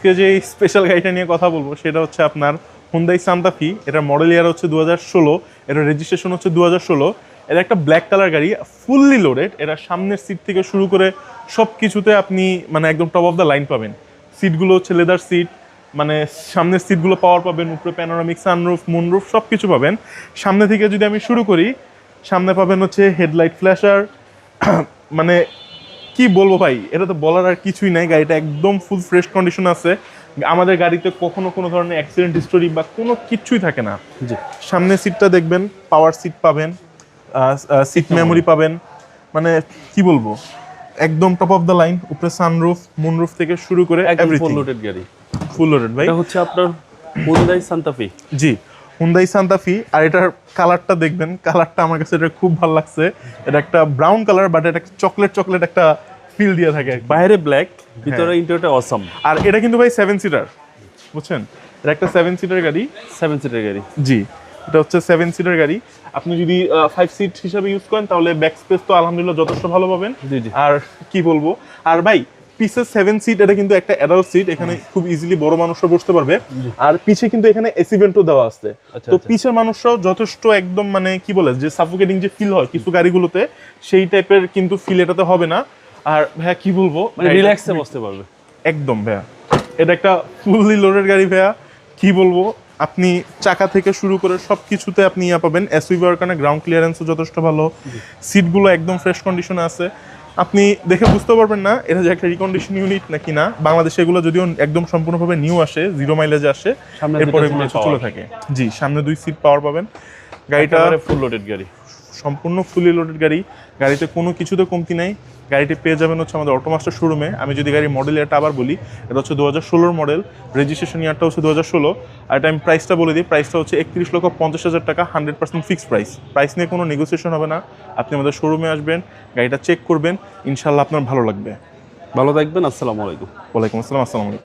আজকে যে স্পেশাল গাড়িটা নিয়ে কথা বলবো সেটা হচ্ছে আপনার হুন্ডাই সান্তা ফি। এটা মডেল ইয়ার হচ্ছে 2016, এটা রেজিস্ট্রেশন হচ্ছে 2016। এটা একটা ব্ল্যাক কালার গাড়ি, ফুললি লোডেড। এটা সামনের সিট থেকে শুরু করে সব কিছুতে আপনি মানে একদম টপ অফ দ্য লাইন পাবেন। সিটগুলো হচ্ছে লেদার সিট, মানে সামনের সিটগুলো পাওয়ার পাবেন, উপরে প্যানোরামিক সানরুফ, মুনরুফ সব কিছু পাবেন। সামনে থেকে যদি আমি শুরু করি, সামনে পাবেন হচ্ছে হেডলাইট ফ্ল্যাশার। মানে কি বলবো ভাই, এটা তো বলার আর কিছুই নাই। গাড়িটা একদম ফুল ফ্রেশ কন্ডিশন আছে। আমাদের গাড়িতে কখনো কোনো ধরনের অ্যাক্সিডেন্ট হিস্টোরি বা কোনো কিছুই থাকে না। জি, সামনের সিটটা দেখবেন, পাওয়ার সিট পাবেন, সিট মেমোরি পাবেন, মানে কি বলবো, একদম টপ অফ দ্য লাইন। উপরে সানরুফ, মুনরুফ থেকে শুরু করে একদম ফুল এভরিথিং লোডেড গাড়ি। ফুল লোডেড ভাই। এটা হচ্ছে আপনার হুন্ডাই সান্তা ফি। জি, হুন্ডাই সান্তা ফি। আর এটার কালারটা দেখবেন, কালারটা আমার কাছে এটা খুব ভালো লাগছে। এটা একটা ব্রাউন কালার, বাট এটা চকলেট চকলেট একটা ফিল দিয়ে থাকে আর কি। বাইরে ব্ল্যাক, ভিতরে ইন্টেরিয়রটা অসাম। আর এটা কিন্তু ভাই 7 সিটার, বুঝছেন? এটা একটা 7 সিটার গাড়ি। 7 সিটের গাড়ি। জি, এটা হচ্ছে 7 সিটার গাড়ি। আপনি যদি 5 সিট হিসাবে ইউজ করেন তাহলে ব্যাক স্পেস তো আলহামদুলিল্লাহ যথেষ্ট ভালো পাবেন। জি, জি। আর কি বলবো, আর ভাই পিছে 7 সিট, এটা কিন্তু একটা অ্যাডাল্ট সিট, এখানে খুব ইজিলি বড় মানুষরা বসতে পারবে। আর পিছে কিন্তু এখানে এসি ভেন্টও দেওয়া আছে। আচ্ছা, তো আচ্ছা। পিছের মানুষরাও যথেষ্ট একদম মানে কি বলে যে সাফোকেটিং যে ফিল হয় কিছু গাড়িগুলোতে, সেই টাইপের কিন্তু ফিল এটাতে হবে না। আর ভাইয়া কি বলবো, মানে রিল্যাক্সে বসতে পারবে। একদম ভাইয়া, এটা একটা ফুললি লোডেড গাড়ি ভাইয়া। কি বলবো, আপনি চাকা থেকে শুরু করে সব কিছুতে আপনি ইয়া পাবেন। এসইউভি এর কারণে গ্রাউন্ড ক্লিয়ারেন্সও যথেষ্ট ভালো। সিটগুলো একদম ফ্রেশ কন্ডিশনে আছে, আপনি দেখে বুঝতে পারবেন না এটা যে একটা রিকন্ডিশন ইউনিট নাকি না। বাংলাদেশে এগুলো যদিও একদম সম্পূর্ণভাবে নিউ আসে, 0 মাইলেজে আসে, সামনে এরপরে দুটো এগুলো seat চলে power। থাকে। জি, সামনে 2 সিট পাওয়ার পাবেন। গাড়িটা ফুল লোডেড গাড়ি। সম্পূর্ণ ফুলি লোডেড গাড়ি, গাড়িতে কোনো কিছুতে কমতি নাই। গাড়িটি পেয়ে যাবেন হচ্ছে আমাদের অটোমাস্টার শোরুমে। আমি যদি গাড়ির মডেল ইয়ারটা আবার বলি, এটা হচ্ছে 2016 মডেল, রেজিস্ট্রেশন ইয়ারটা হচ্ছে 2016। আর এটা আমি প্রাইসটা বলে দিই, প্রাইসটা হচ্ছে 31,50,000 টাকা, 100% ফিক্সড প্রাইস। প্রাইস নিয়ে কোনো নেগোসিয়েশন হবে না। আপনি আমাদের শোরুমে আসবেন, গাড়িটা চেক করবেন, ইনশাল্লাহ আপনার ভালো লাগবে। ভালো থাকবেন। আসসালামু আলাইকুম। ওয়ালাইকুম আসসালাম। আসসালামু আলাইকুম।